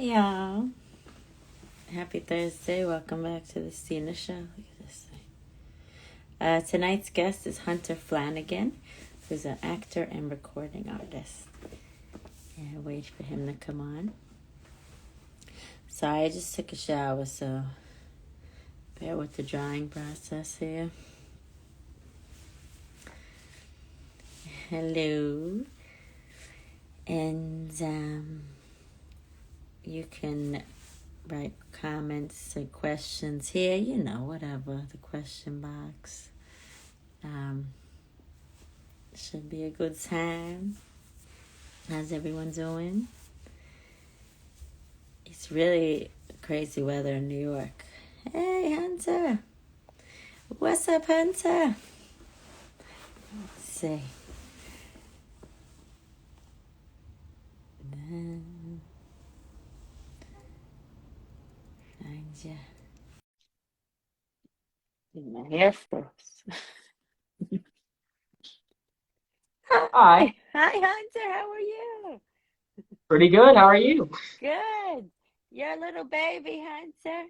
Hey y'all. Happy Thursday. Welcome back to the Stina Show. Look at this thing. Tonight's guest is Hunter Flanagan, who's an actor and recording artist. And wait for him to come on. Sorry, I just took a shower, so bear with the drying process here. Hello. And you can write comments and questions here, whatever, the question box. Should be a good time. How's everyone doing? It's really crazy weather in New York. Hey, Hunter. What's up, Hunter? Let's see. Then find you. Do my hair first. Hi. Hi, Hunter. How are you? Pretty good. How are you? Good. You're a little baby, Hunter.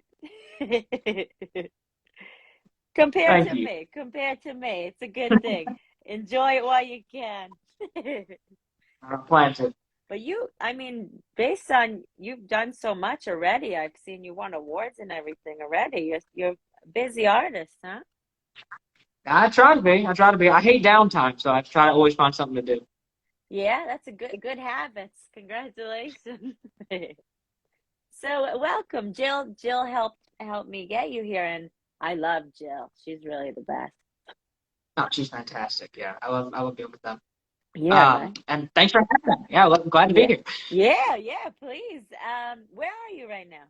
Compared Thank to you. me. Compared to me. It's a good thing. Enjoy it while you can. I plan to. But based on you've done so much already, I've seen you won awards and everything already. You're a busy artist, huh? I try to be. I try to be. I hate downtime, so I try to always find something to do. Yeah, that's a good habits. Congratulations. So welcome, Jill. Jill helped me get you here, and I love Jill. She's really the best. Oh, she's fantastic. Yeah, I love being with them. Yeah, right. And thanks for having me. Yeah, glad to be Yeah, here. yeah. Please. Where are you right now?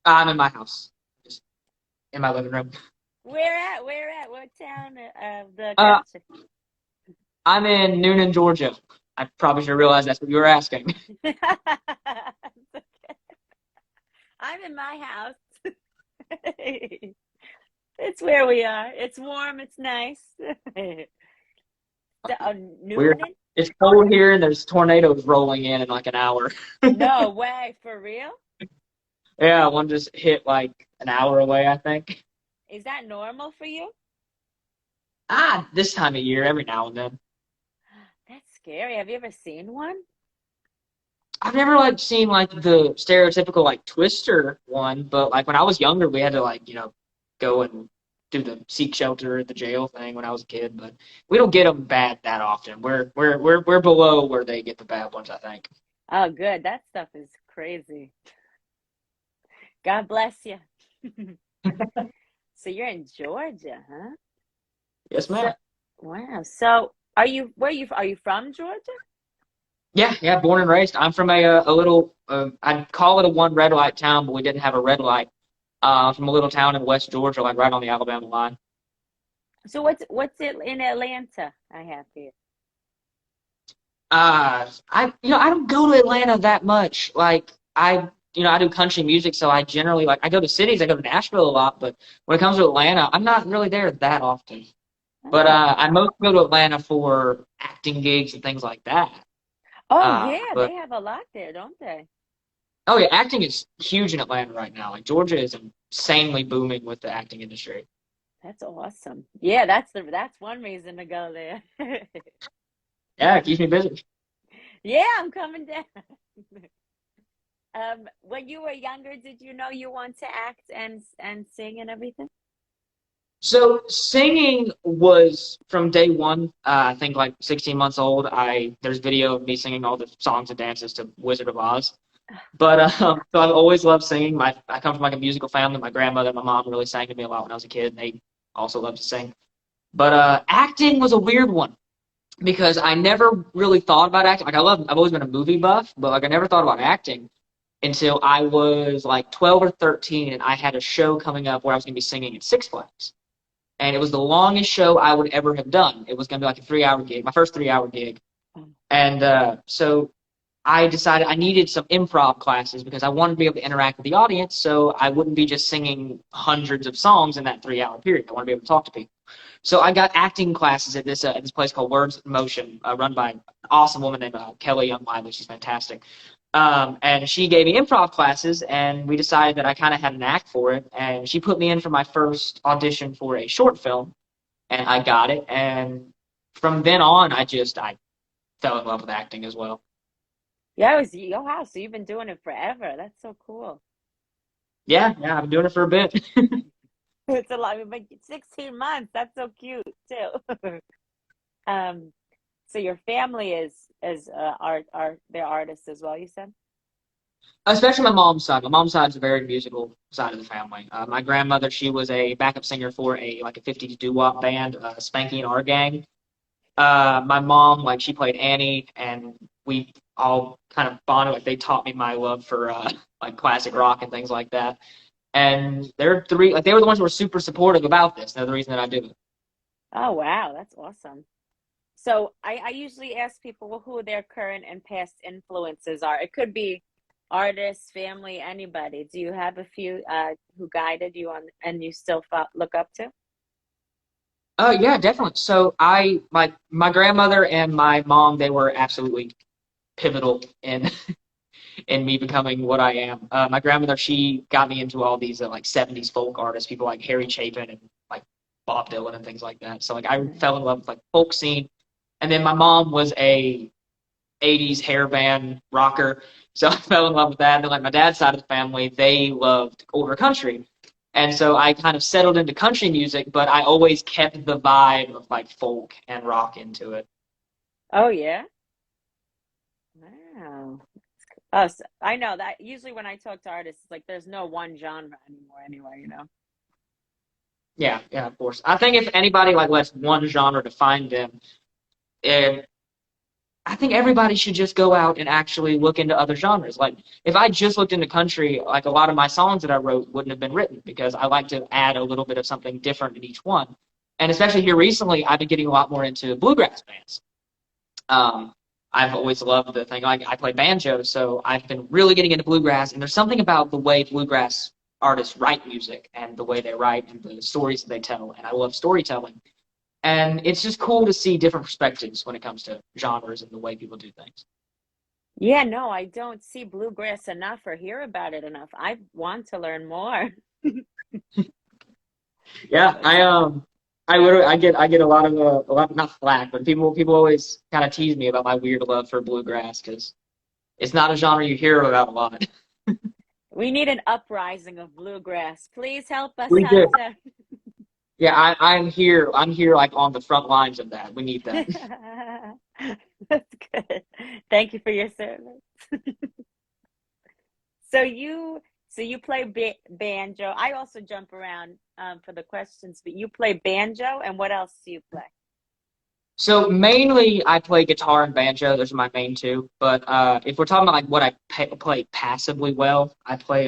I'm in my house, just in my living room. Where at? Where at? What town of the Uh, country? I'm in Noonan, Georgia. I probably should realize that's what you were asking. I'm in my house. It's where we are. It's warm. It's nice. We're Noonan? It's cold here, and there's tornadoes rolling in like an hour. No way. For real? Yeah, one just hit like an hour away, I think. Is that normal for you? This time of year, every now and then. That's scary. Have you ever seen one? I've never like seen like the stereotypical like Twister one, but like when I was younger, we had to like go and do the seek shelter at the jail thing when I was a kid. But we don't get them bad that often. We're below where they get the bad ones, I think. Oh, good. That stuff is crazy. God bless you. So you're in Georgia, huh? Yes, So, ma'am. wow. So are you from Georgia? Yeah. Born and raised. I'm from a little I'd call it a one red light town, but we didn't have a red light. From a little town in West Georgia, like right on the Alabama line. So what's it in Atlanta? I have here. I don't go to Atlanta that much. Like I do country music, so I generally like I go to cities. I go to Nashville a lot, but when it comes to Atlanta, I'm not really there that often. But Oh. I mostly go to Atlanta for acting gigs and things like that. Oh yeah, But they have a lot there, don't they? oh yeah, acting is huge in Atlanta right now. Like Georgia is insanely booming with the acting industry. That's awesome. Yeah, that's one reason to go there. Yeah, it keeps me busy. Yeah, I'm coming down. When you were younger, did you know you want to act and sing and everything? So singing was from day one. I think like 16 months old. There's video of me singing all the songs and dances to Wizard of Oz. But so I've always loved singing. I come from like a musical family. My grandmother and my mom really sang to me a lot when I was a kid, and they also loved to sing. But acting was a weird one because I never really thought about acting. I've always been a movie buff, but like I never thought about acting until I was like 12 or 13, and I had a show coming up where I was going to be singing at Six Flags. And it was the longest show I would ever have done. It was going to be like a 3 hour gig, my first 3 hour gig. And so I decided I needed some improv classes because I wanted to be able to interact with the audience so I wouldn't be just singing hundreds of songs in that 3 hour period. I want to be able to talk to people. So I got acting classes at this place called Words in Motion, run by an awesome woman named Kelly Young Lively. She's fantastic. And she gave me improv classes, and we decided that I kind of had a knack for it. And she put me in for my first audition for a short film, and I got it. And from then on, I fell in love with acting as well. Yeah, it was your house. So you've been doing it forever. That's so cool. Yeah, yeah, I've been doing it for a bit. It's a lot. I mean, 16 months. That's so cute too. Um, so your family is art they're artists as well, you said? Especially my mom's side. My mom's side is a very musical side of the family. My grandmother, she was a backup singer for a 50s doo-wop band, Spanky and Our Gang. My mom, like she played Annie, and we all kind of bonded. Like they taught me my love for like classic rock and things like that. And they're three, like they were the ones who were super supportive about this. They're the reason that I do it. Oh, wow, that's awesome. So I usually ask people, well, who their current and past influences are. It could be artists, family, anybody. Do you have a few who guided you on and you still look up to? Yeah, definitely. So my grandmother and my mom, they were absolutely pivotal in in me becoming what I am. My grandmother, she got me into all these like 70s folk artists, people like Harry Chapin and like Bob Dylan and things like that. So like I Nice. fell in love with like folk scene. And then my mom was a 80s hair band rocker. So I fell in love with that. And then like my dad's side of the family, they loved older country. And so I kind of settled into country music, but I always kept the vibe of like folk and rock into it. Oh, yeah. Wow. Oh, so I know that usually when I talk to artists, it's like there's no one genre anymore anyway, you know. Yeah, yeah, of course. I think if anybody like lets one genre define them, eh, I think everybody should just go out and actually look into other genres. Like if I just looked into country, like a lot of my songs that I wrote wouldn't have been written because I like to add a little bit of something different in each one. And especially here recently, I've been getting a lot more into bluegrass bands. Um, I've always loved the thing. Like I play banjo, so I've been really getting into bluegrass. And there's something about the way bluegrass artists write music and the way they write and the stories that they tell. And I love storytelling. And it's just cool to see different perspectives when it comes to genres and the way people do things. Yeah, no, I don't see bluegrass enough or hear about it enough. I want to learn more. Yeah, That's I literally I get a lot not flack, but people always kind of tease me about my weird love for bluegrass because it's not a genre you hear about a lot. We need an uprising of bluegrass. Please help us, We do. Hunter. Yeah, I'm here like on the front lines of that. We need that. That's good. Thank you for your service. So you play banjo. I also jump around for the questions, but you play banjo, and what else do you play? So mainly I play guitar and banjo. Those are my main two. But if we're talking about like what I play passably well, I play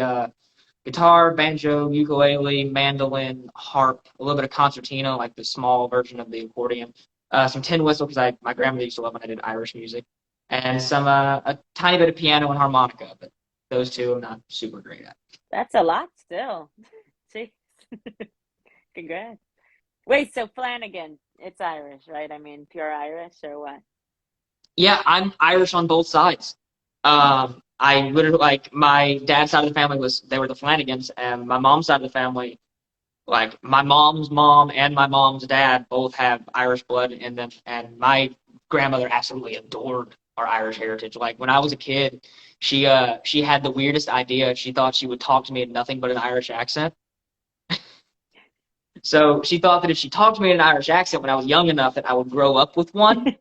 guitar, banjo, ukulele, mandolin, harp, a little bit of concertina, like the small version of the accordion, some tin whistle because I my grandmother used to love when I did Irish music, and some a tiny bit of piano and harmonica. But those two I'm not super great at. That's a lot still. Jeez. Congrats. Wait, so Flanagan, it's Irish, right? I mean, pure Irish or what? Yeah, I'm Irish on both sides. I literally like my dad's side of the family was they were the Flanagans, and my mom's side of the family, like my mom's mom and my mom's dad both have Irish blood in them, and my grandmother absolutely adored our Irish heritage. Like when I was a kid, she had the weirdest idea. She thought she would talk to me in nothing but an Irish accent. So she thought that if she talked to me in an Irish accent when I was young enough that I would grow up with one.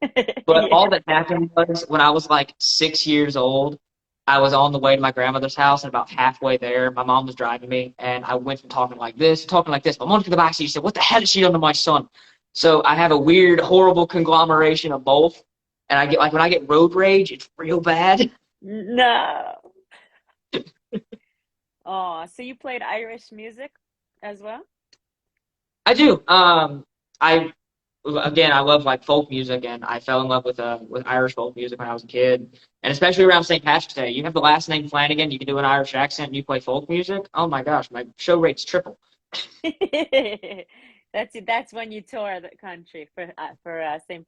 But Yeah. all that happened was when I was like 6 years old, I was on the way to my grandmother's house, and about halfway there, my mom was driving me, and I went from talking like this, talking like this. My mom took the back seat. She said, "What the hell has she done to my son?" So I have a weird, horrible conglomeration of both, and I get like when I get road rage, it's real bad. No. Oh, so you played Irish music as well? I do. I again, I love like folk music, and I fell in love with Irish folk music when I was a kid, and especially around St. Patrick's Day. You have the last name Flanagan, you can do an Irish accent, and you play folk music. Oh my gosh, my show rates triple. That's when you tour the country for St.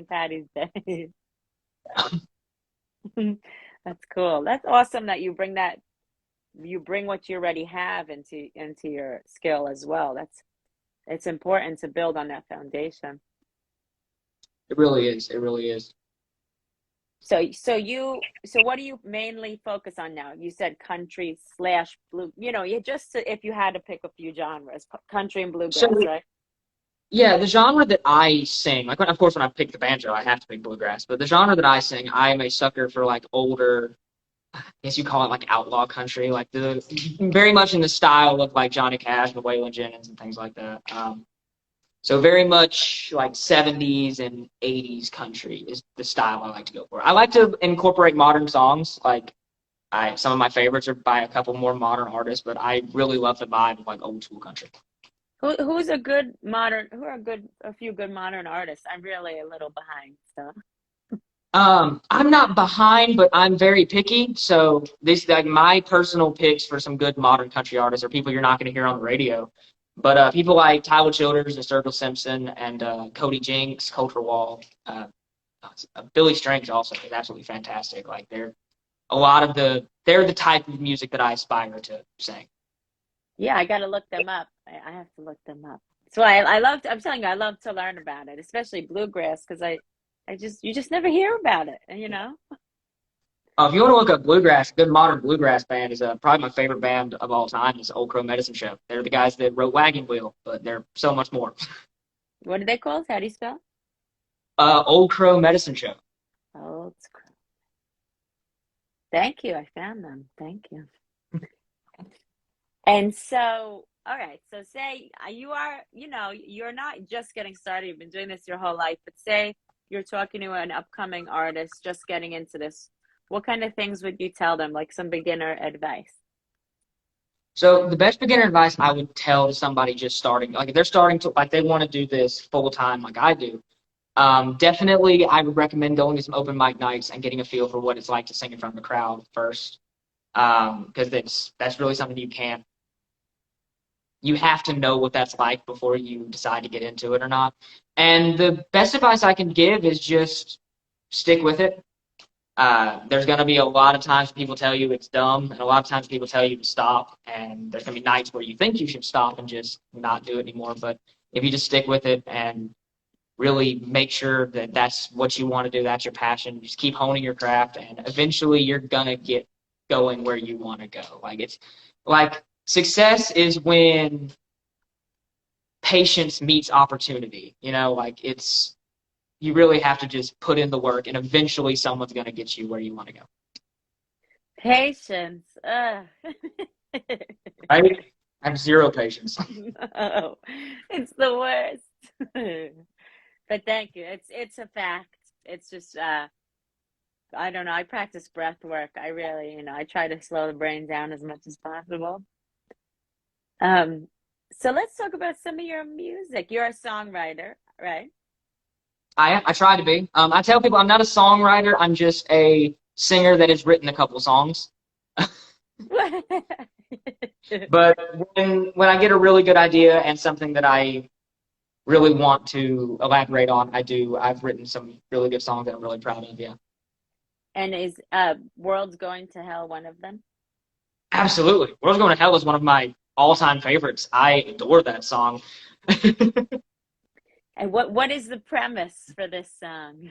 Patty's Day. That's cool. That's awesome that you bring what you already have into your skill as well. It's important to build on that foundation. It really is. It really is. So what do you mainly focus on now? You said country slash blue. You just if you had to pick a few genres, country and So bluegrass, right? yeah, the genre that I sing, like of course when I pick the banjo, I have to pick bluegrass. But the genre that I sing, I am a sucker for like older, I guess you call it like outlaw country, like the very much in the style of like Johnny Cash and Waylon Jennings and things like that. So very much like 70s and 80s country is the style I like to go for. I like to incorporate modern songs. Like some of my favorites are by a couple more modern artists, but I really love the vibe of like old school country. Who are a few good modern artists? I'm really a little behind, so. I'm not behind, but I'm very picky. So this like my personal picks for some good modern country artists are people you're not going to hear on the radio. But people like Tyler Childers and Sturgill Simpson and Cody Jinks, Culture Wall, Billy Strings also is absolutely fantastic. Like they're the type of music that I aspire to sing. Yeah, I got to look them up. I have to look them up. So I'm telling you, I love to learn about it, especially bluegrass, because you just never hear about it. If you want to look up bluegrass, a good modern bluegrass band is probably my favorite band of all time is Old Crow Medicine Show. They're the guys that wrote Wagon Wheel, but they're so much more. What are they called? How do you spell? Old Crow Medicine Show. Oh, it's cool. Thank you. I found them. Thank you. And so, all right. So say you're not just getting started. You've been doing this your whole life, but say you're talking to an upcoming artist just getting into this. What kind of things would you tell them, like some beginner advice? So the best beginner advice I would tell to somebody just starting, like if they're starting to, like they want to do this full time, like I do, definitely I would recommend going to some open mic nights and getting a feel for what it's like to sing in front of a crowd first, because that's really something you have to know what that's like before you decide to get into it or not. And the best advice I can give is just stick with it. There's going to be a lot of times people tell you it's dumb, and a lot of times people tell you to stop. And there's going to be nights where you think you should stop and just not do it anymore. But if you just stick with it and really make sure that that's what you want to do, that's your passion, just keep honing your craft, and eventually you're going to get going where you want to go. Like it's like success is when patience meets opportunity. Like you really have to just put in the work, and eventually someone's going to get you where you want to go. Patience. I have zero patience. No, it's the worst. But thank you. It's a fact. It's just I don't know. I practice breath work. I really, I try to slow the brain down as much as possible. Um, so let's talk about some of your music. You're a songwriter, right? I try to be. I tell people I'm not a songwriter. I'm just a singer that has written a couple songs. But when I get a really good idea and something that I really want to elaborate on, I've written some really good songs that I'm really proud of, yeah. And is World's Going to Hell one of them? Absolutely. World's Going to Hell is one of my all-time favorites. I adore that song. And what is the premise for this song?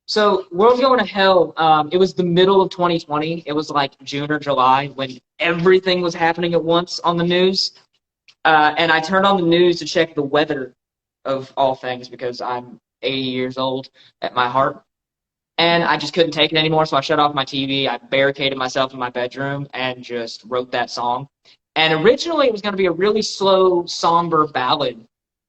So World's Going to Hell, it was the middle of 2020. It was like June or July when everything was happening at once on the news. And I turned on the news to check the weather of all things because I'm 80 years old at my heart. And I just couldn't take it anymore, so I shut off my TV. I barricaded myself in my bedroom and just wrote that song. And originally it was going to be a really slow, somber ballad,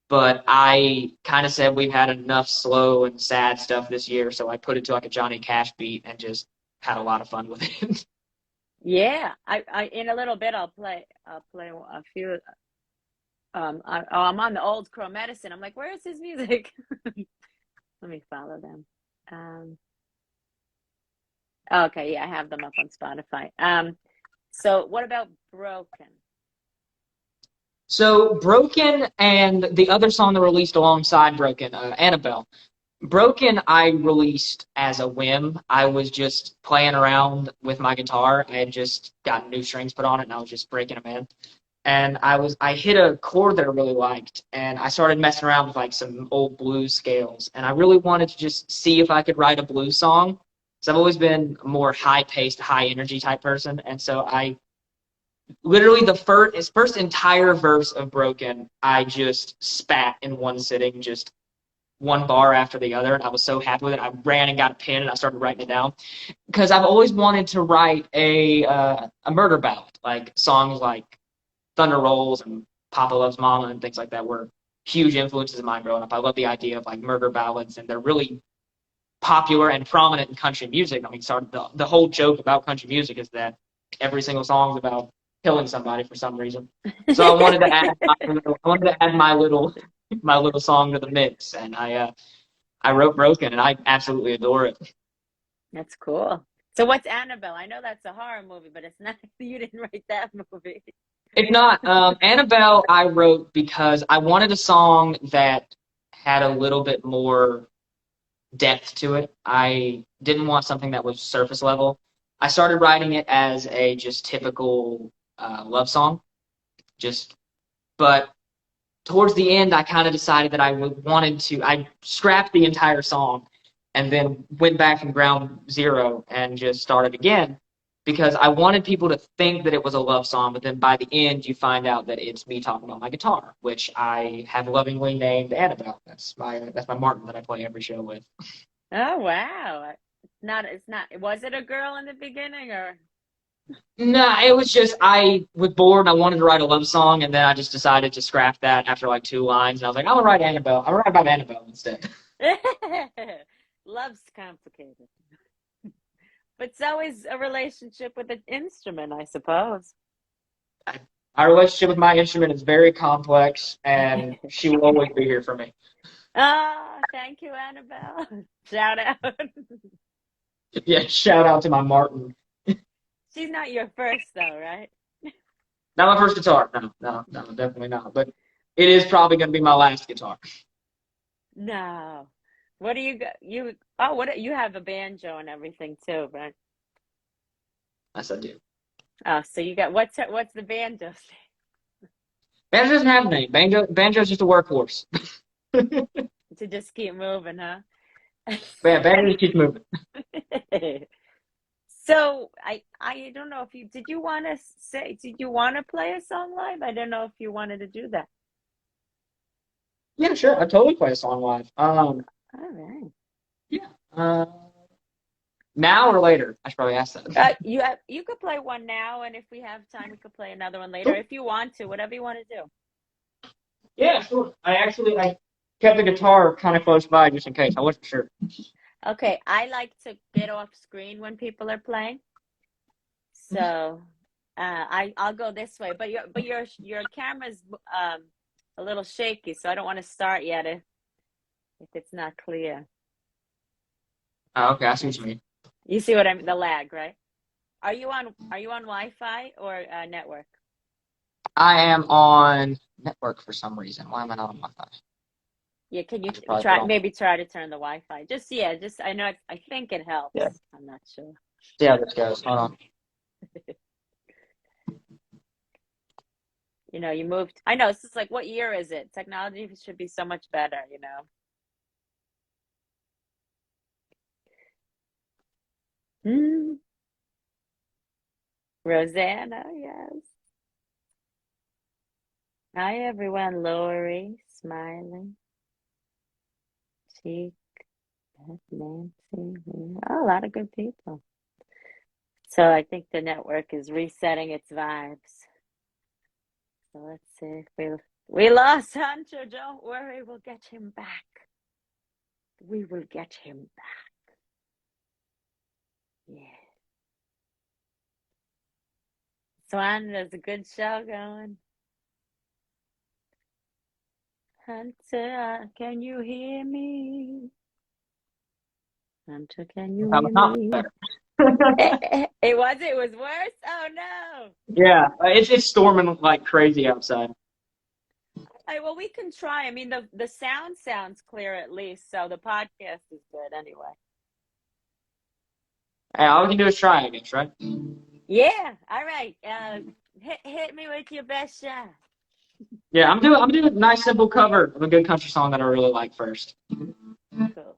but I kind of said we've had enough slow and sad stuff this year, so I put it to like a Johnny Cash beat and just had a lot of fun with it. Yeah, I in a little bit I'll play a few. I'm on the Old Crow Medicine. I'm like, where's his music? Let me follow them. Okay, yeah, I have them up on Spotify. So what about Broken? So Broken and the other song that released alongside Broken, Annabelle. Broken, I released as a whim. I was just playing around with my guitar. I had just gotten new strings put on it, and I was just breaking them in. And I hit a chord that I really liked, and I started messing around with like some old blues scales, and I really wanted to just see if I could write a blues song. So I've always been a more high-paced, high-energy type person, and so I literally the first entire verse of Broken, I just spat in one sitting, just one bar after the other, and I was so happy with it. I ran and got a pen and I started writing it down because I've always wanted to write a murder ballad, like songs like Thunder Rolls and Papa Loves Mama and things like that were huge influences of mine growing up. I love the idea of like murder ballads, and they're really popular and prominent in country music. I mean, the whole joke about country music is that every single song is about killing somebody for some reason. So I wanted to add my little song to the mix, and I wrote Broken, and I absolutely adore it. That's cool. So what's Annabelle? I know that's a horror movie, but it's not. You didn't write that movie. If not, Annabelle, I wrote because I wanted a song that had a little bit more depth to it. I didn't want something that was surface level. I started writing it as a just typical love song, but towards the end, I kind of decided that I scrapped the entire song and then went back from ground zero and just started again because I wanted people to think that it was a love song, but then by the end, you find out that it's me talking about my guitar, which I have lovingly named Annabelle. That's my Martin that I play every show with. Oh wow. It's not was it a girl in the beginning or Nah, it was just I was bored and I wanted to write a love song, and then I just decided to scrap that after like two lines, and I was like, I'm gonna write Annabelle. I'll write about Annabelle instead. love's complicated. But so is a relationship with an instrument, I suppose. Our relationship with my instrument is very complex, and she will always be here for me. Ah, thank you, Annabelle. Shout out. Yeah, shout out to my Martin. She's not your first though, right? Not my first guitar. No, definitely not. But it is probably gonna be my last guitar. No. What do you got? You have a banjo and everything too, right? Yes, I do. Oh, so you got what's the banjo Banjo doesn't have a name. Banjo's just a workhorse. to just keep moving, huh? Yeah, banjo just keeps moving. So I don't know if did you want to play a song live? I don't know if you wanted to do that. Yeah, sure. I totally play a song live. All right. Yeah. Now or later? I should probably ask that. You could play one now, and if we have time, we could play another one later Sure. if you want to. Whatever you want to do. Yeah, sure. I kept the guitar kind of close by just in case. I wasn't sure. Okay, I like to get off screen when people are playing, so I'll go this way. But your camera's a little shaky, so I don't want to start yet if it's not clear. Oh, okay, I see what you mean. You see what I mean? The lag, right? Are you on Wi-Fi or network? I am on network for some reason. Why am I not on Wi-Fi? Yeah, can you I should probably put try on. maybe try to turn the Wi-Fi? Just I know I think it Yeah. helps. I'm not sure. See how this goes. Hold on. You moved. I know, it's just like what year is it? Technology should be so much better. Hmm. Rosanna, yes. Hi everyone. Lori, smiling. Cheek, Beth, Nancy. Oh, a lot of good people. So I think the network is resetting its vibes. So let's see if we lost Hunter. Don't worry, we'll get him back. We will get him back. Yeah. Swan, there's a good show going. Hunter, can you hear me? Hunter, can you Probably hear not me? better. It was worse? Oh no. Yeah, it's storming like crazy outside. Hey, well, we can try. I mean, the sound sounds clear at least, so the podcast is good anyway. Hey, all we can do is try, I guess, right? Yeah. All right. Hit me with your best shot. Yeah, I'm doing a nice simple cover of a good country song that I really like first. Cool.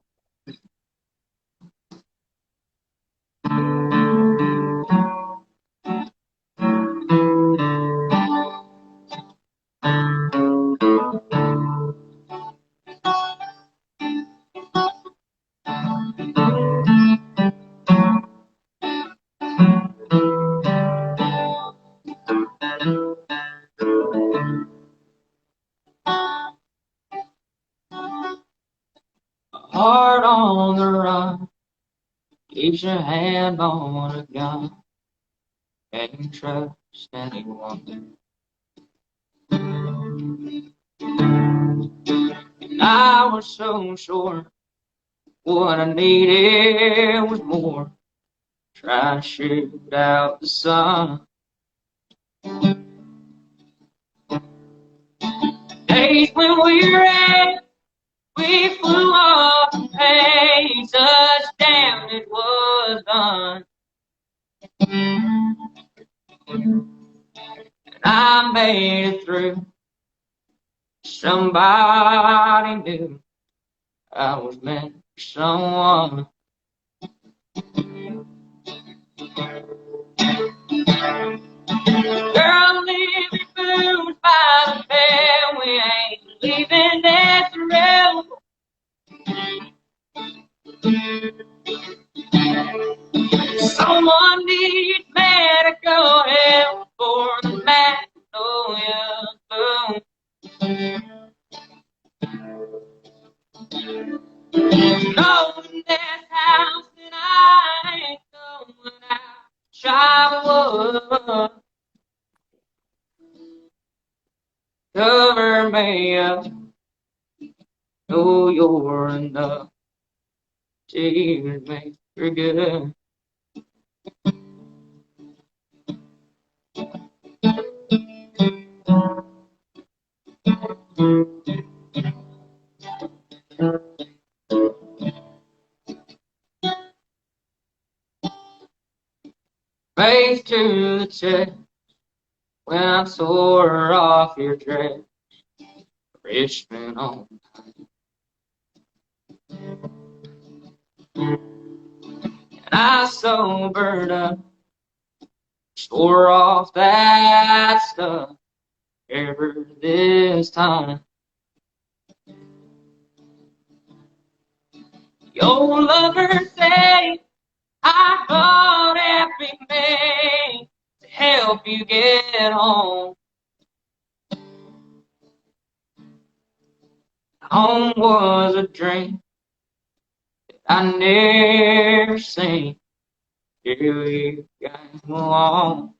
Heart on the run, keeps your hand on a gun, and trust anyone. And I was so sure what I needed was more. Try to shoot out the sun. Days when we ran, we flew off the pace, touchdown, it was done. And I made it through. Somebody knew I was meant for someone. Girl, leave your boots by the bed. We ain't leaving that thrill. Someone needs medical help for the magnolia bloom. No, in that house that I ain't going out. Childhood, cover me up. Know you're enough. Tears make for good. Face to the chest when I tore off your dress. Richmond on. And I sobered up, tore off that stuff ever this time. Your lover say I bought everything to help you get home. Home was a dream I never seen. Here you guys belong.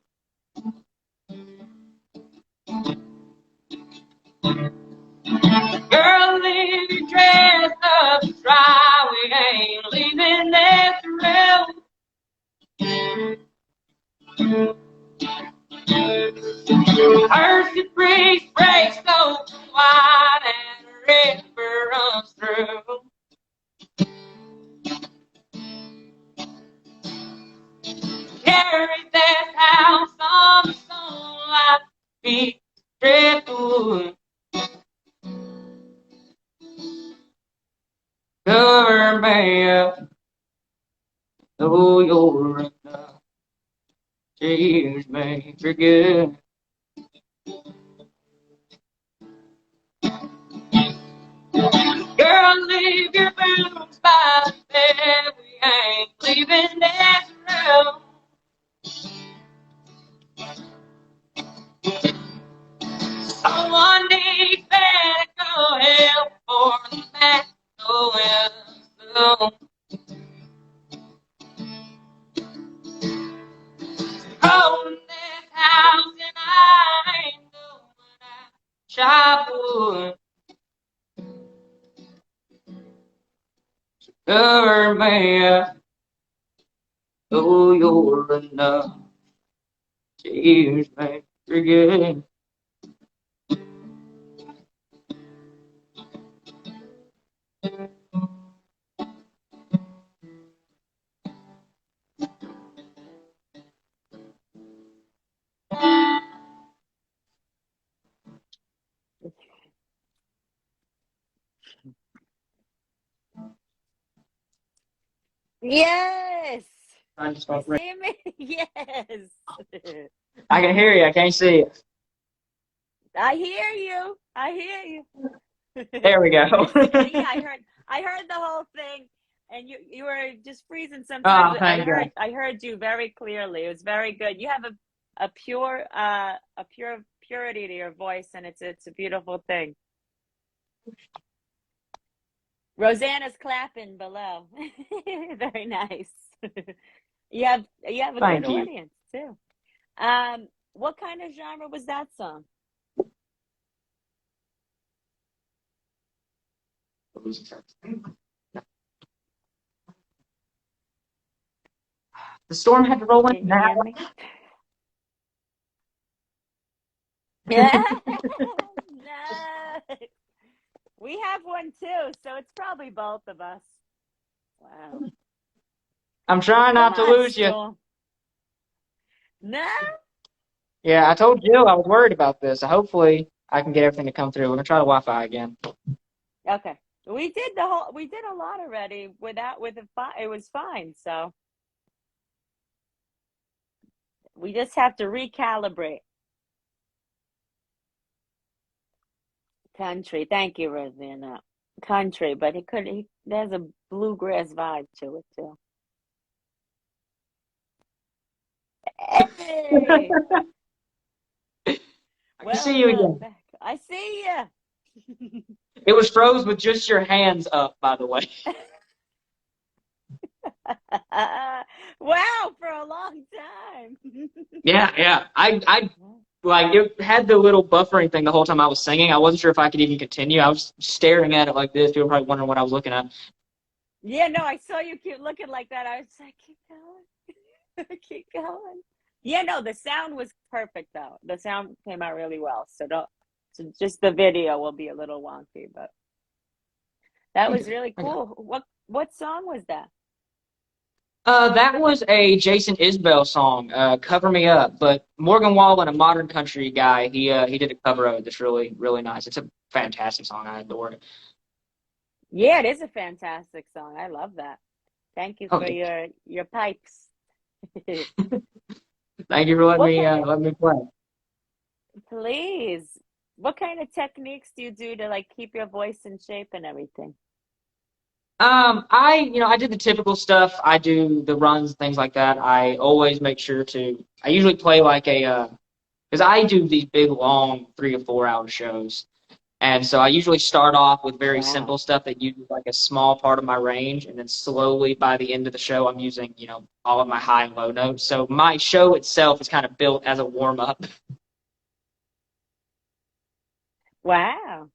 Girl, leave your dress up to dry. We ain't leaving that thrill. Her breeze breaks open wide and a river runs through. Carry that house on the stone like feet driftwood. Cover me up, though you're enough. Tears may forget. Girl, leave your boots by the bed. We ain't leaving that room. Someone needs medical help for the magnolia bloom. Holding this house and I ain't going out. Childhood, cover me up, though you're enough. Tears may forget. Yes. Trying to You start see me? Yes. I can hear you. I can't see you. I hear you. I hear you. There we go. Yeah, I heard the whole thing, and you were just freezing sometimes. Oh, thank God. I heard you very clearly. It was very good. You have a pure purity to your voice, and it's a beautiful thing. Rosanna's clapping below. Very nice. You have a good Thank you. audience too. What kind of genre was that song? The storm had to roll in Can you now. hear me? Yeah. No. We have one too, so it's probably both of us. Wow. I'm trying Come not to on, lose you. Storm. No. Yeah, I told Jill I was worried about this. So hopefully I can get everything to come through. We're gonna try the Wi-Fi again. Okay. We did a lot already without with it was fine. So we just have to recalibrate. Country. Thank you, Rosanna. Country, but there's a bluegrass vibe to it too. Hey, I can see you welcome again. back. I see you. It was froze with just your hands up, by the way. Wow, for a long time. Yeah. I like it had the little buffering thing the whole time I was singing. I wasn't sure if I could even continue. I was staring at it like this. People were probably wondering what I was looking at. Yeah, no, I saw you keep looking like that. I was like, keep going. Keep going. Yeah, no, the sound was perfect though. The sound came out really well. So just the video will be a little wonky, but that was really Okay. cool. What song was that? That was a Jason Isbell song, "Cover Me Up." But Morgan Wallen, a modern country guy, he did a cover of it that's really nice. It's a fantastic song. I adore it. Yeah, it is a fantastic song. I love that. Thank you for Okay, your pipes. thank you for What kind of, letting me play. please, what kind of techniques do you do to like keep your voice in shape and everything? I did the typical stuff. I do the runs, things like that. I always make sure to. I usually play like because I do these big, long 3 to 4 hour shows. And so I usually start off with very Wow. simple stuff that uses like a small part of my range, and then slowly by the end of the show, I'm using, all of my high and low notes. So my show itself is kind of built as a warm up. Wow.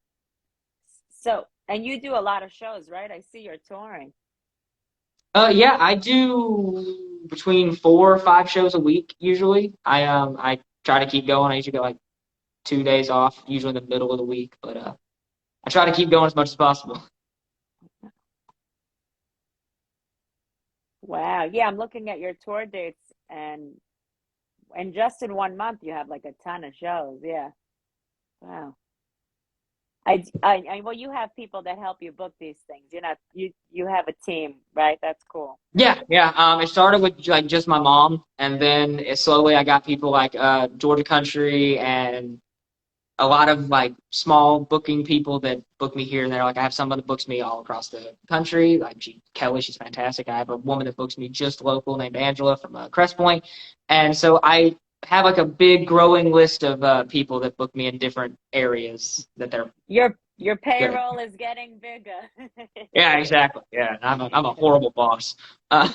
So, and you do a lot of shows, right? I see you're touring. Yeah, I do between 4 or 5 shows a week usually. I try to keep going. I usually get like 2 days off, usually in the middle of the week, but I try to keep going as much as possible. Wow. Yeah, I'm looking at your tour dates and just in 1 month you have like a ton of shows. Yeah. Wow. Well, you have people that help you book these things. You're not you have a team, right? That's cool. Yeah. It started with like just my mom, and then slowly I got people like Georgia Country and a lot of like small booking people that book me here and there. Like I have someone that books me all across the country. Like Kelly, she's fantastic. I have a woman that books me just local named Angela from Crest Point, and so I have like a big growing list of people that book me in different areas that they're Your good at. payroll is getting bigger. Yeah, exactly. Yeah, I'm a horrible boss. Uh,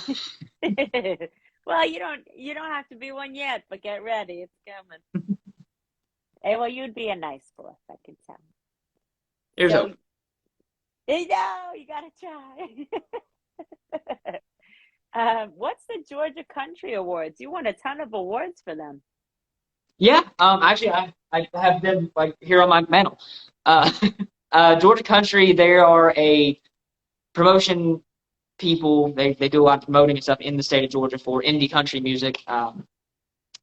Well, you don't have to be one yet, but get ready. It's coming. Hey, well, you'd be a nice boss, I can tell. here's So, a you gotta try. What's the Georgia Country Awards? You won a ton of awards for them. Yeah, actually, I have them like here on my mantle. Uh, Georgia Country, they are a promotion people. They do a lot of promoting and stuff in the state of Georgia for indie country music.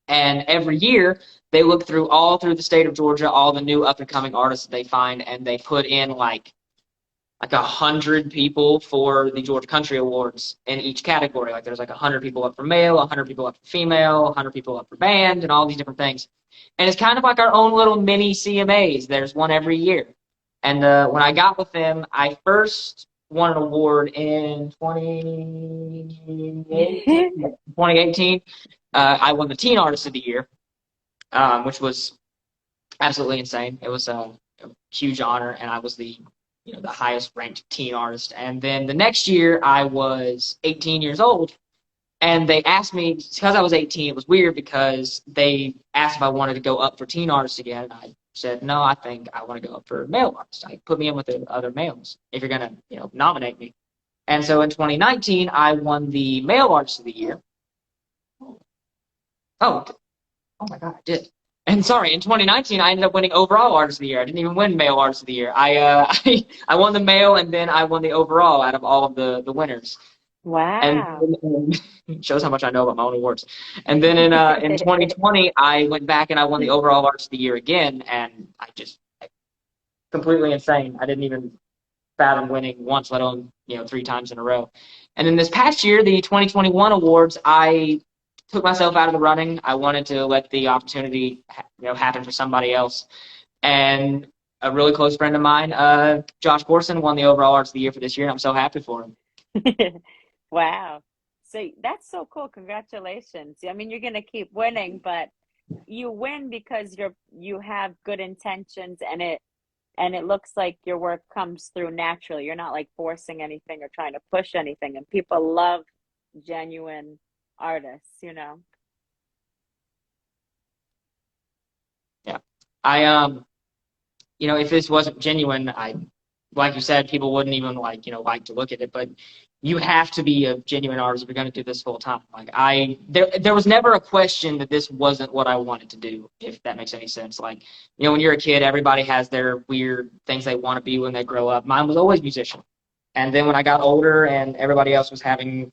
And every year they look all through the state of Georgia, all the new up and coming artists that they find, and they put in like 100 people for the Georgia Country Awards in each category. Like there's like 100 people up for male, 100 people up for female, 100 people up for band, and all these different things. And it's kind of like our own little mini CMAs. There's one every year. And when I got with them, I first won an award in 2018. I won the Teen Artist of the Year, which was absolutely insane. It was a huge honor, and I was the highest ranked teen artist. And then the next year, I was 18 years old, and they asked me, because I was 18, it was weird because they asked if I wanted to go up for teen artist again, and I said, no, I think I want to go up for male artist. Put me in with the other males if you're going to, nominate me. And so in 2019, I won the Male Artist of the Year. Oh my God, I did. And sorry, in 2019, I ended up winning Overall Artist of the Year. I didn't even win Male Artist of the Year. I won the male, and then I won the overall out of all of the winners. Wow. And it shows how much I know about my own awards. And then in 2020, I went back and I won the Overall Artist of the Year again, and completely insane. I didn't even fathom winning once, let alone 3 times in a row. And then this past year, the 2021 awards, I took myself out of the running. I wanted to let the opportunity happen for somebody else. And a really close friend of mine, Josh Gorson, won the Overall Artist of the Year for this year, and I'm so happy for him. Wow. So that's so cool. Congratulations. I mean, you're going to keep winning, but you win because you have good intentions, and it looks like your work comes through naturally. You're not like forcing anything or trying to push anything, and people love genuine artists, Yeah. If this wasn't genuine, like you said, people wouldn't even like to look at it, but you have to be a genuine artist if you're going to do this full time. Like there was never a question that this wasn't what I wanted to do, if that makes any sense. Like, when you're a kid, everybody has their weird things they want to be when they grow up. Mine was always musician. And then when I got older and everybody else was having,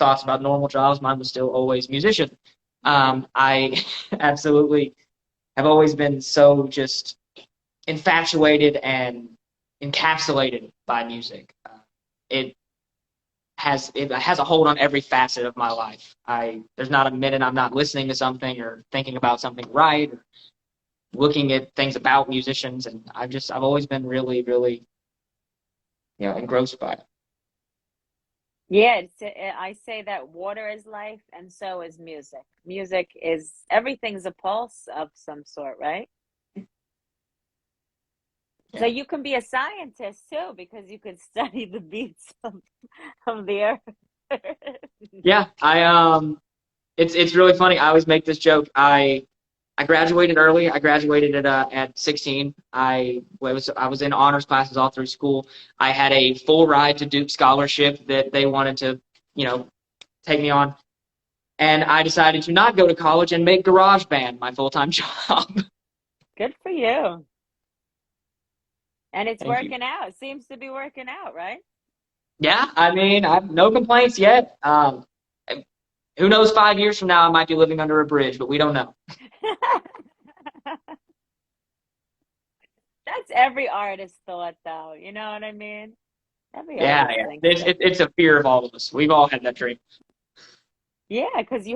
thoughts about normal jobs, mine was still always musician. I absolutely have always been so just infatuated and encapsulated by music. It has a hold on every facet of my life. There's not a minute I'm not listening to something or thinking about something or looking at things about musicians, and I've always been really, really engrossed by it. Yeah, I say that water is life, and so is music. Music is everything's a pulse of some sort, right? So you can be a scientist too, because you could study the beats of the earth. Yeah, it's really funny. I always make this joke. I graduated early. I graduated at 16. I was in honors classes all through school. I had a full ride to Duke scholarship that they wanted to, take me on. And I decided to not go to college and make GarageBand my full-time job. Good for you. And it's Thank working out. It seems to be working out, right? Yeah, I mean, I've no complaints yet. Who knows, 5 years from now, I might be living under a bridge, but we don't know. That's every artist's thought, though. You know what I mean? Yeah. It's a fear of all of us. We've all had that dream. Yeah, because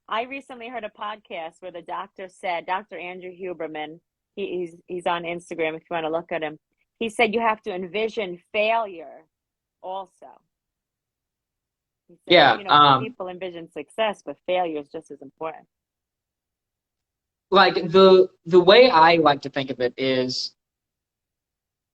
I recently heard a podcast where the doctor said, Dr. Andrew Huberman, he's on Instagram if you want to look at him. He said you have to envision failure also. He said, people envision success, but failure is just as important. Like the way I like to think of it is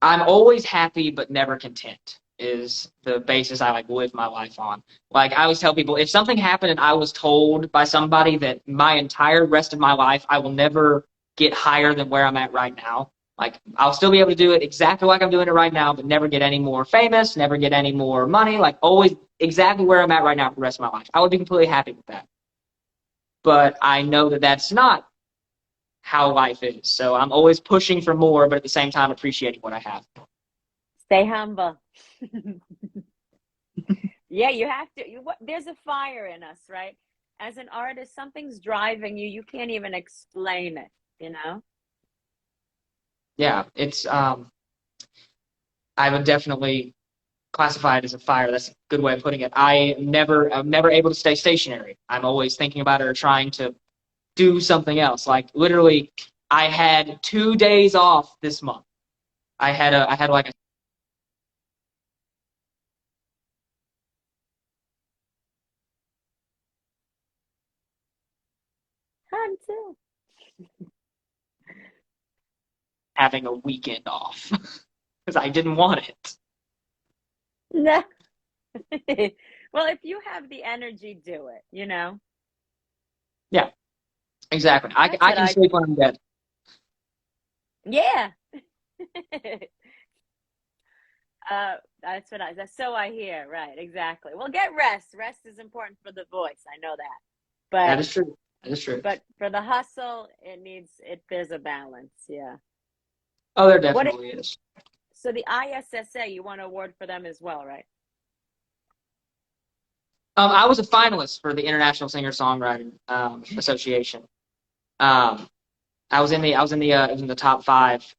I'm always happy but never content is the basis I live my life on. Like I always tell people, if something happened and I was told by somebody that my entire rest of my life I will never get higher than where I'm at right now, like I'll still be able to do it exactly like I'm doing it right now, but never get any more famous, never get any more money, like always exactly where I'm at right now for the rest of my life, I would be completely happy with that. But I know that that's not how life is. So I'm always pushing for more, but at the same time appreciating what I have. Stay humble. Yeah, you have to. There's a fire in us, right? As an artist, something's driving you. You can't even explain it, you know? Yeah, it's I would definitely classify it as a fire. That's a good way of putting it. I'm never able to stay stationary. I'm always thinking about it or trying to do something else. Like literally, I had 2 days off this month. I had like a Fun too. having a weekend off because I didn't want it. No. Well, if you have the energy, do it, you know? Yeah, exactly. That's I what can I, sleep when I'm dead. yeah. That's so I hear, right? Exactly. Well, get rest. Rest is important for the voice. I know that. That But is true. That is true. but for the hustle, there's a balance. Yeah. Oh, there What definitely is. So the ISSA, you won an award for them as well, right? I was a finalist for the International Singer-Songwriting Association. Um, I was in the top five,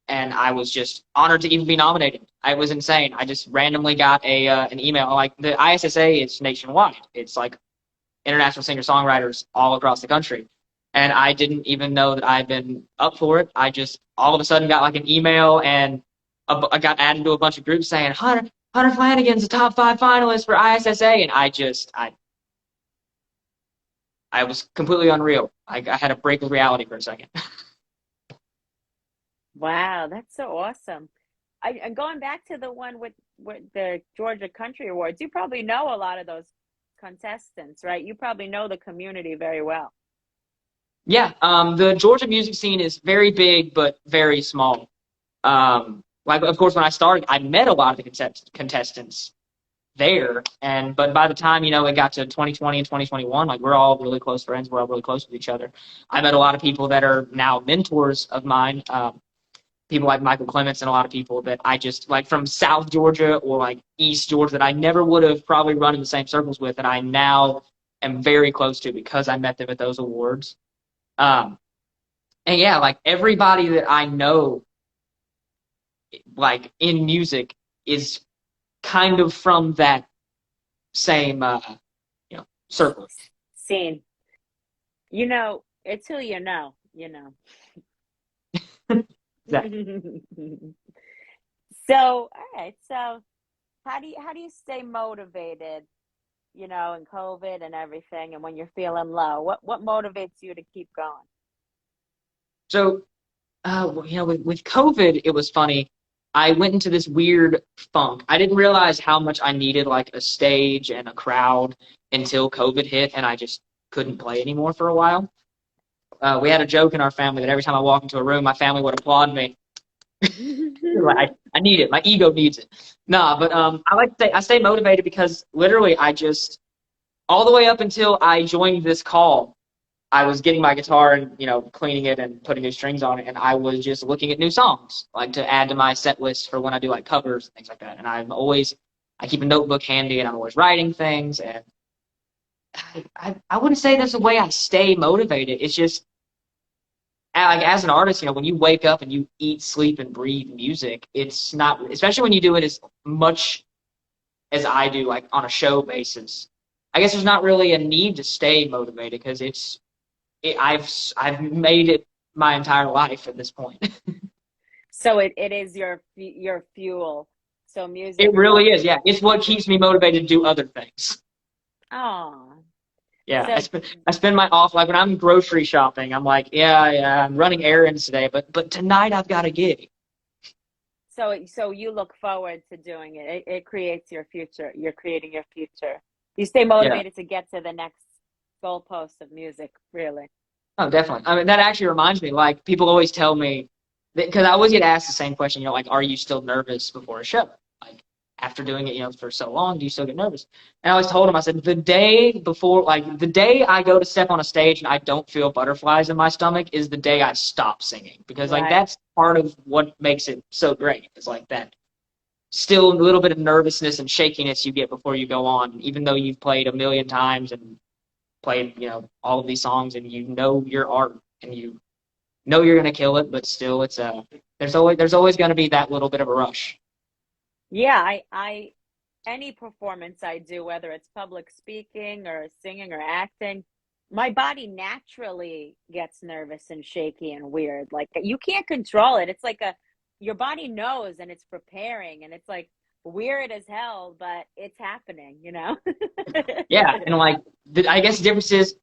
and I was just honored to even be nominated. I was insane. I just randomly got an email. Like the ISSA is nationwide. It's like international singer-songwriters all across the country, and I didn't even know that I'd been up for it. I just all of a sudden got like an email, and I got added to a bunch of groups saying Hunter Flanagan's a top five finalist for ISSA, and I was completely unreal. I had a break with reality for a second. Wow, that's so awesome. And going back to the one with the Georgia Country Awards, you probably know a lot of those contestants, right? You probably know the community very well. Yeah, the Georgia music scene is very big but very small. Like of course when I started, I met a lot of the contestants there, and but by the time it got to 2020 and 2021, like we're all really close friends. We're all really close with each other. I met a lot of people that are now mentors of mine. People like Michael Clements and a lot of people that I just like from South Georgia or like East Georgia that I never would have probably run in the same circles with, and I now am very close to because I met them at those awards. Um, and yeah, like everybody that I know, like in music, is kind of from that same circle. Scene. It's who you know. Exactly. So, all right. So, how do you stay motivated, in COVID and everything, and when you're feeling low? What motivates you to keep going? So, with COVID, it was funny. I went into this weird funk. I didn't realize how much I needed like a stage and a crowd until COVID hit, and I just couldn't play anymore for a while. We had a joke in our family that every time I walk into a room, my family would applaud me. I need it. My ego needs it. Nah, but I like to say I stay motivated because literally I just all the way up until I joined this call, I was getting my guitar and cleaning it and putting new strings on it, and I was just looking at new songs like to add to my set list for when I do like covers and things like that. And I keep a notebook handy and I'm always writing things. And I wouldn't say that's the way I stay motivated. It's just like as an artist, when you wake up and you eat, sleep, and breathe music, it's not, especially when you do it as much as I do, like on a show basis. I guess there's not really a need to stay motivated because I've made it my entire life at this point. So it is your fuel. So music. It really is, yeah. It's what keeps me motivated to do other things. Oh. Yeah, So I spend my off like when I'm grocery shopping, I'm like, yeah, I'm running errands today, but tonight I've got a gig. so you look forward to doing it. It creates your future. You're creating your future. You stay Yeah. motivated to get to the next goalpost of music, really. Oh, definitely. I mean, that actually reminds me, like people always tell me because I always get asked the same question, like, are you still nervous before a show? Like after doing it, for so long, do you still get nervous? And I always told him, I said, the day before, like the day I go to step on a stage and I don't feel butterflies in my stomach is the day I stop singing because like Right. that's part of what makes it so great. It's like that still a little bit of nervousness and shakiness you get before you go on, even though you've played a million times and played, all of these songs, and you know your art and you know you're going to kill it, but still there's always going to be that little bit of a rush. Yeah, I any performance I do, whether it's public speaking or singing or acting, my body naturally gets nervous and shaky and weird. Like you can't control it. It's like your body knows and it's preparing and it's like weird as hell, but it's happening, you know? Yeah, and like I guess the difference is,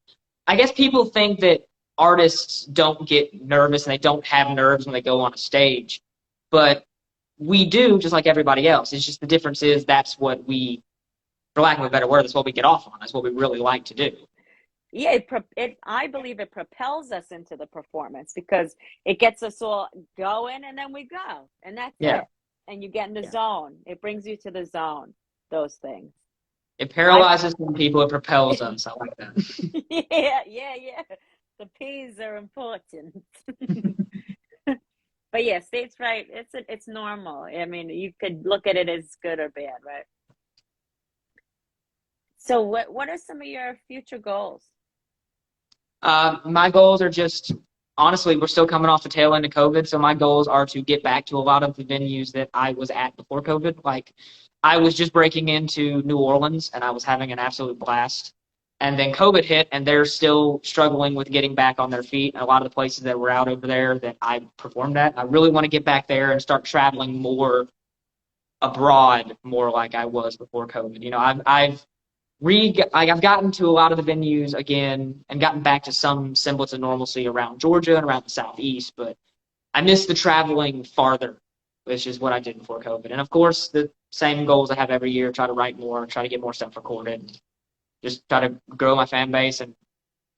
I guess people think that artists don't get nervous and they don't have nerves when they go on a stage, but we do, just like everybody else. It's just the difference is that's what we, for lack of a better word, that's what we get off on. That's what we really like to do. Yeah, I believe it propels us into the performance because it gets us all going and then we go and that's Yeah, it. And you get in the yeah. zone. It brings you to the zone, those things. It I paralyzes some people. It propels us. I like that. yeah. The P's are important. But yeah, stage fright, it's normal. I mean, you could look at it as good or bad, right? So what are some of your future goals? My goals are just, honestly, we're still coming off the tail end of COVID, so my goals are to get back to a lot of the venues that I was at before COVID. Like, I was just breaking into New Orleans, and I was having an absolute blast. And then COVID hit, and they're still struggling with getting back on their feet. And a lot of the places that were out over there that I performed at, I really want to get back there and start traveling more abroad, more like I was before COVID. I've gotten to a lot of the venues again and gotten back to some semblance of normalcy around Georgia and around the Southeast, but I miss the traveling farther, which is what I did before COVID. And of course, the same goals I have every year: try to write more, try to get more stuff recorded, just try to grow my fan base and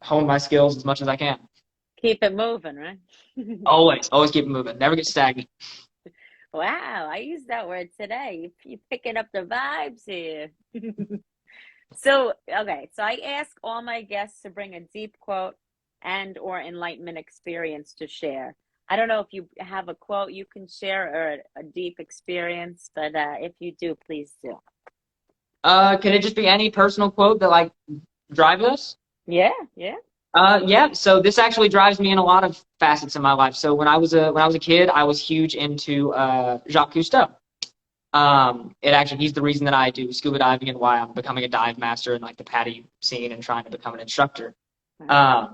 hone my skills as much as I can. Keep it moving, right? Always keep it moving. Never get stagnant. Wow, I used that word today. You picking up the vibes here. So, okay, so I ask all my guests to bring a deep quote and or enlightenment experience to share. I don't know if you have a quote you can share or a deep experience, but if you do, please do. Can it just be any personal quote that like drives us? Yeah. Yeah. So this actually drives me in a lot of facets of my life. So when I was a kid, I was huge into Jacques Cousteau. He's the reason that I do scuba diving and why I'm becoming a dive master in like the PADI scene and trying to become an instructor. Right.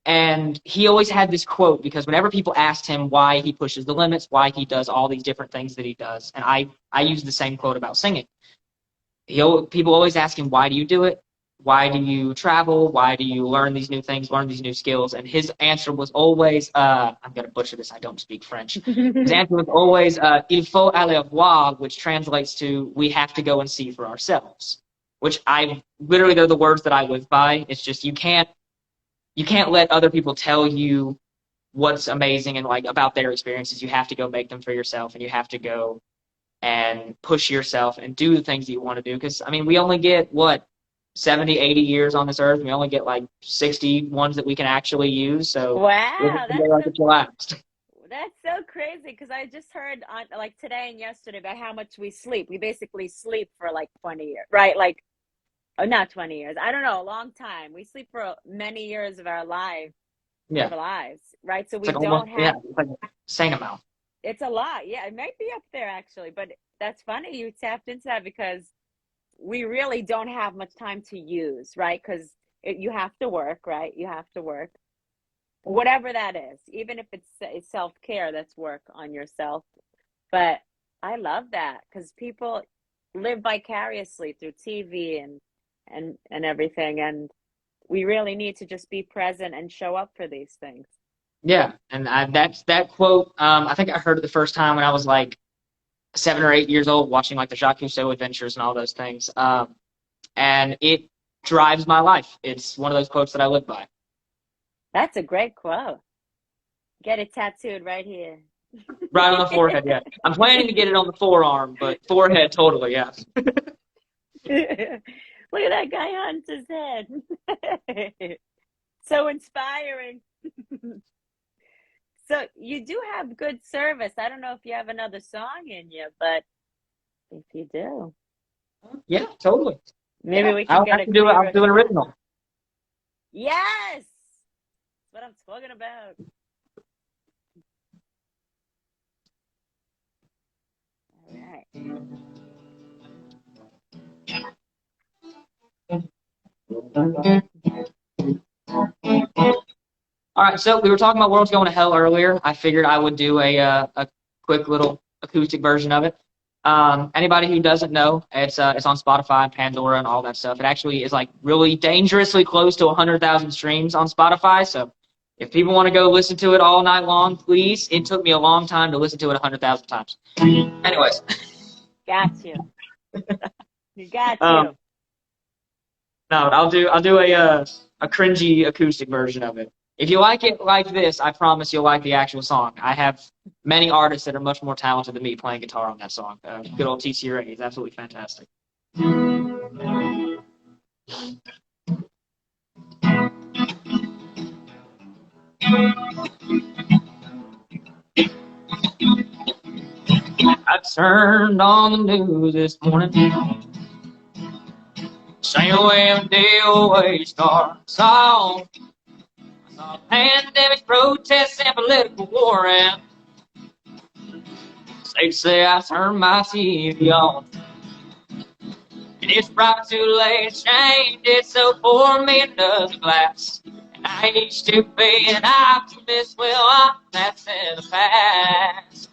And he always had this quote because whenever people asked him why he pushes the limits, why he does all these different things that he does, and I use the same quote about singing. People always ask him, why do you do it? Why do you travel? Why do you learn these new things, learn these new skills? And his answer was always, I'm going to butcher this, I don't speak French. His answer was always, il faut aller voir, which translates to, we have to go and see for ourselves. Which literally, they're the words that I live by. It's just, you can't let other people tell you what's amazing and like about their experiences. You have to go make them for yourself, and you have to go and push yourself and do the things that you want to do. Because, I mean, we only get, 70, 80 years on this earth. We only get like 60 ones that we can actually use. So Wow, last. that's so crazy because I just heard on like today and yesterday about how much we sleep. We basically sleep for like 20 years, right? Like, oh, not 20 years. I don't know, a long time. We sleep for many years of our lives, Yeah. right? So It's we like don't have. Yeah, it's like same amount. It's a lot. Yeah, it might be up there actually, but that's funny you tapped into that because we really don't have much time to use, right? Because you have to work, right? You have to work, whatever that is, even if it's self-care, that's work on yourself. But I love that because people live vicariously through TV and everything, and we really need to just be present and show up for these things. Yeah, and that quote. I think I heard it the first time when I was like 7 or 8 years old, watching like the Jacques Cousteau adventures and all those things. And it drives my life. It's one of those quotes that I live by. That's a great quote. Get it tattooed right here. Right on the forehead, yeah. I'm planning to get it on the forearm, but forehead, totally, yeah. Look at that guy on his head. So inspiring. So you do have good service. I don't know if you have another song in you, but If you do. Yeah, totally. Maybe Yeah, we can I'll get have a to do it. I'll do an pre-recorded. original. Yes! That's what I'm talking about. All right. All right, so we were talking about World's Going to Hell earlier. I figured I would do a quick little acoustic version of it. Anybody who doesn't know, it's on Spotify, Pandora, and all that stuff. It actually is like really dangerously close to 100,000 streams on Spotify. So if people want to go listen to it all night long, please. It took me a long time to listen to it 100,000 times. Anyways, Got you. You got um, you. no, I'll do a cringy acoustic version of it. If you like it like this, I promise you'll like the actual song. I have many artists that are much more talented than me playing guitar on that song. Good old TC Ray is absolutely fantastic. I turned on the news this morning. Same way a day away starts off. I saw pandemic protests and political war, and safe to say I turned my TV on. And it's probably too late to change it, so pour me another glass. And I used to be an optimist, well, that's in the past.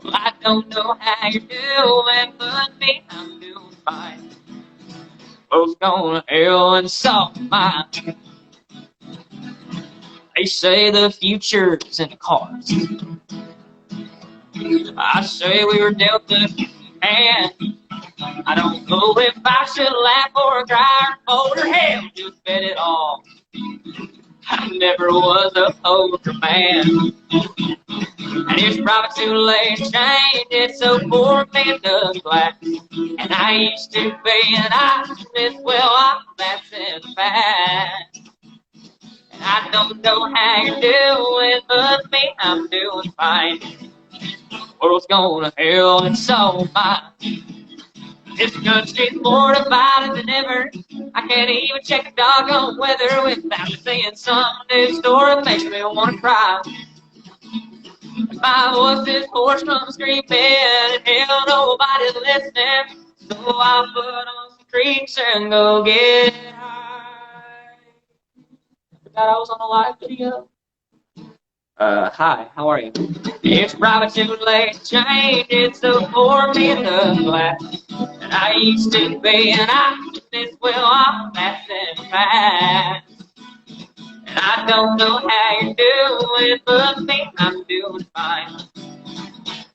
Well, I don't know how you're doing, but me, I'm doing fine. Both going to hell and salt mine. They say the future's in the cards. I say we were dealt the hand. I don't know if I should laugh or cry or fold or hell, just bet it all. I never was a poker man. And it's probably too late to change it, so pour me another glass. And I used to be an optimist, well, that's in the past. And I don't know how you're doing, but me, I'm doing fine. World's going to hell and so mine. This country's more divided than ever. I can't even check the doggone weather without seeing some news story that makes me want to cry. My voice is hoarse from screaming, and hell, nobody's listening. So I put on some creeps and go get high. Forgot I was on a live video. Hi, how are you? It's probably too late to change it, so pour me another glass. And I used to be an optimist, well, I'm passing fast. And I don't know how you're doing, but me, I'm doing fine.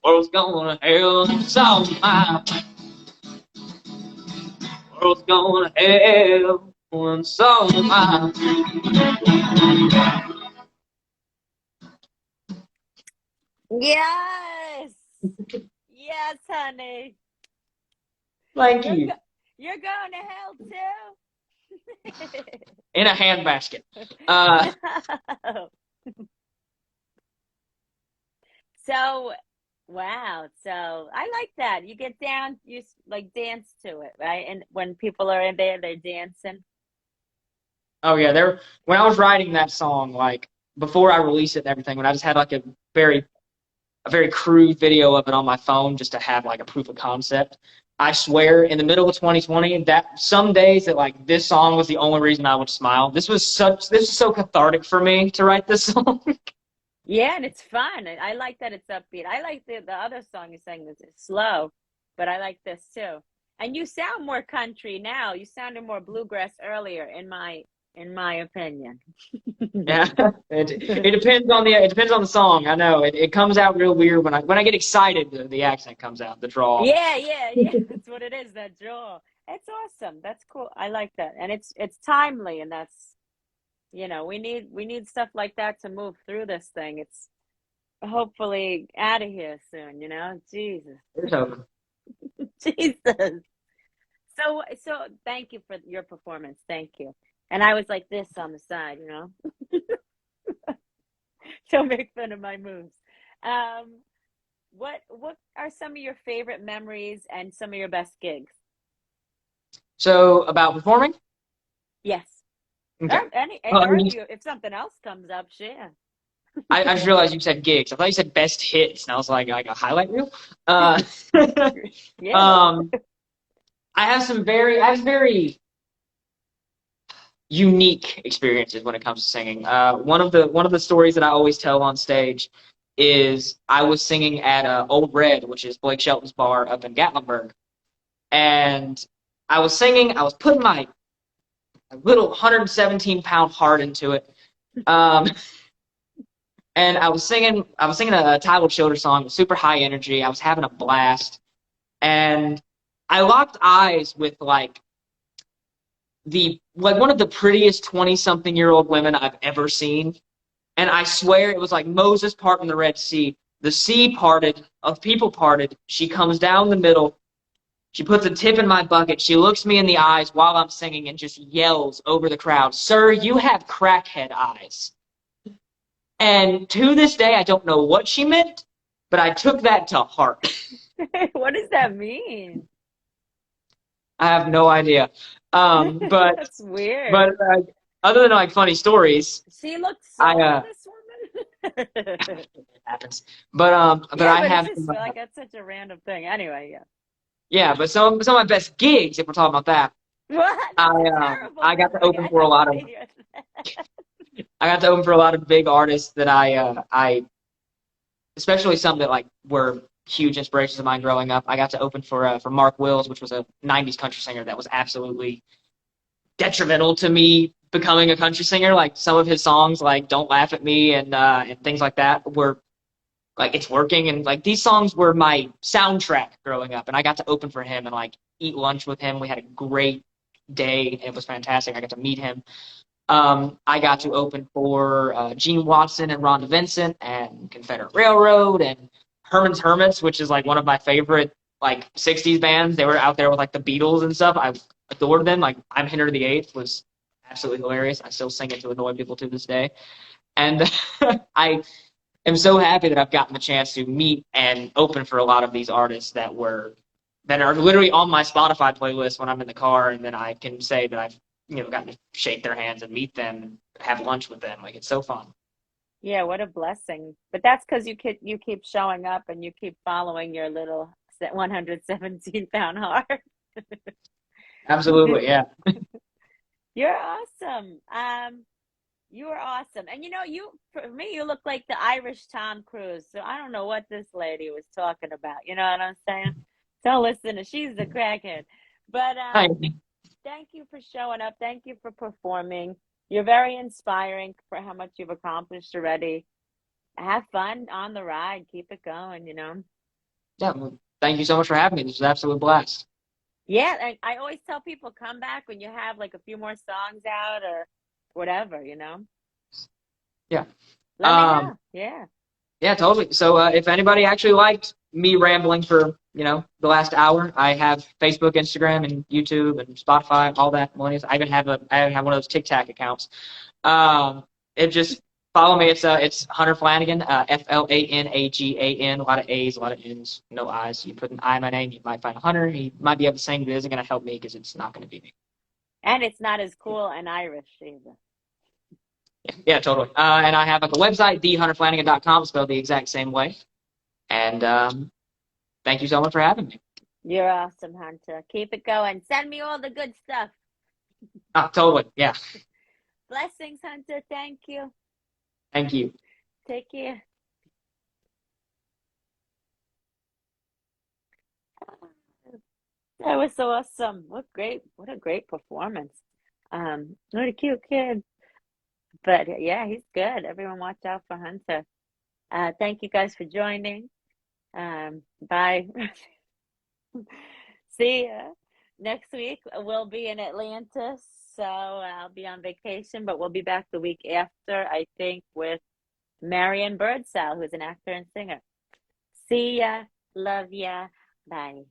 World's going to hell and so mine. World's going to hell and so mine. Yes. Yes, honey. Thank you. You're going to hell too. In a handbasket. So, wow. So I like that. You get down, you like dance to it, right? And when people are in there, they're dancing. Oh yeah, when I was writing that song, like before I released it and everything, when I just had like a very crude video of it on my phone just to have like a proof of concept. I swear, in the middle of 2020, that some days that like this song was the only reason I would smile. This was so cathartic for me to write this song. Yeah, and it's fun. I like that it's upbeat. I like the other song you sang that's slow, but I like this too. And you sound more country now. You sounded more bluegrass earlier, in my opinion. Yeah, it depends on the song. I know it comes out real weird when I get excited. The accent comes out, the drawl. Yeah. That's what it is. That draw. It's awesome. That's cool. I like that, and it's timely, and that's we need stuff like that to move through this thing. It's hopefully out of here soon. Jesus, There's hope. Jesus. So thank you for your performance. Thank you. And I was like this on the side, Don't make fun of my moves. what are some of your favorite memories and some of your best gigs? So about performing? Yes. Okay. Or any, Well, I or mean, if something else comes up, share. I just realized you said gigs. I thought you said best hits, and I was like a highlight reel. Uh, Yeah. um, I have very unique experiences when it comes to singing. One of the stories that I always tell on stage is I was singing at Old Red, which is Blake Shelton's bar up in Gatlinburg, and I was singing. I was putting my little 117-pound heart into it. Um, and I was singing a Untitled Chapter song with super high energy. I was having a blast. And I locked eyes with like one of the prettiest 20-something-year-old women I've ever seen. And I swear it was like Moses parting the Red Sea. The sea parted, of people parted. She comes down the middle. She puts a tip in my bucket. She looks me in the eyes while I'm singing and just yells over the crowd, "Sir, you have crackhead eyes." And to this day, I don't know what she meant, but I took that to heart. What does that mean? I have no idea. But That's weird. but other than like funny stories, She looked I sober, this woman. it happens. But Yeah, I but it have just feel like that's such a random thing. Anyway, yeah. yeah. But some of my best gigs, if we're talking about that, What? That's a terrible I got to memory. open I for a don't lot want to of hear that. I got to open for a lot of big artists that I especially some that like were huge inspirations of mine growing up. I got to open for Mark Wills, which was a '90s country singer that was absolutely detrimental to me becoming a country singer. Like some of his songs, like "Don't Laugh at Me" and things like that, were like "It's Working," and like these songs were my soundtrack growing up. And I got to open for him and like eat lunch with him. We had a great day. It was fantastic. I got to meet him. I got to open for Gene Watson and Rhonda Vincent and Confederate Railroad and Herman's Hermits, which is like one of my favorite like '60s bands. They were out there with like the Beatles and stuff. I adored them. Like I'm Henry VIII was absolutely hilarious. I still sing it to annoy people to this day. And I am so happy that I've gotten the chance to meet and open for a lot of these artists that are literally on my Spotify playlist when I'm in the car, and then I can say that I've gotten to shake their hands and meet them and have lunch with them. Like it's so fun. Yeah, what a blessing. But that's because you keep showing up and you keep following your little 117-pound heart. Absolutely, yeah. You're awesome. You are awesome. And for me, you look like the Irish Tom Cruise. So I don't know what this lady was talking about. You know what I'm saying? Don't listen to, she's the crackhead. But Hi. thank you for showing up. Thank you for performing. You're very inspiring for how much you've accomplished already. Have fun on the ride. Keep it going. Yeah, well, thank you so much for having me. This was an absolute blast. Yeah, and I always tell people come back when you have like a few more songs out or whatever. Yeah. Let me Um, know. Yeah. yeah, totally. So if anybody actually liked me rambling for, the last hour, I have Facebook, Instagram, and YouTube and Spotify, all that millennials. I even have one of those TikTok accounts. It just follow me. It's Hunter Flanagan, Flanagan. A lot of A's, a lot of N's, no I's. You put an I in my name, you might find a Hunter. He might be able to sing, but it isn't going to help me because it's not going to be me. And it's not as cool and Irish either. Yeah, totally. And I have like a website, thehunterflanagan.com, spelled the exact same way. And thank you so much for having me. You're awesome, Hunter. Keep it going. Send me all the good stuff. Totally. Yeah. Blessings, Hunter. Thank you. Thank you. Take care. That was so awesome. What a great performance. What a cute kid. But yeah, he's good. Everyone watch out for Hunter. Thank you guys for joining. Bye. See ya. Next week we'll be in Atlanta, so I'll be on vacation, but we'll be back the week after, I think, with Marion Birdsall, who's an actor and singer. See ya. Love ya. Bye.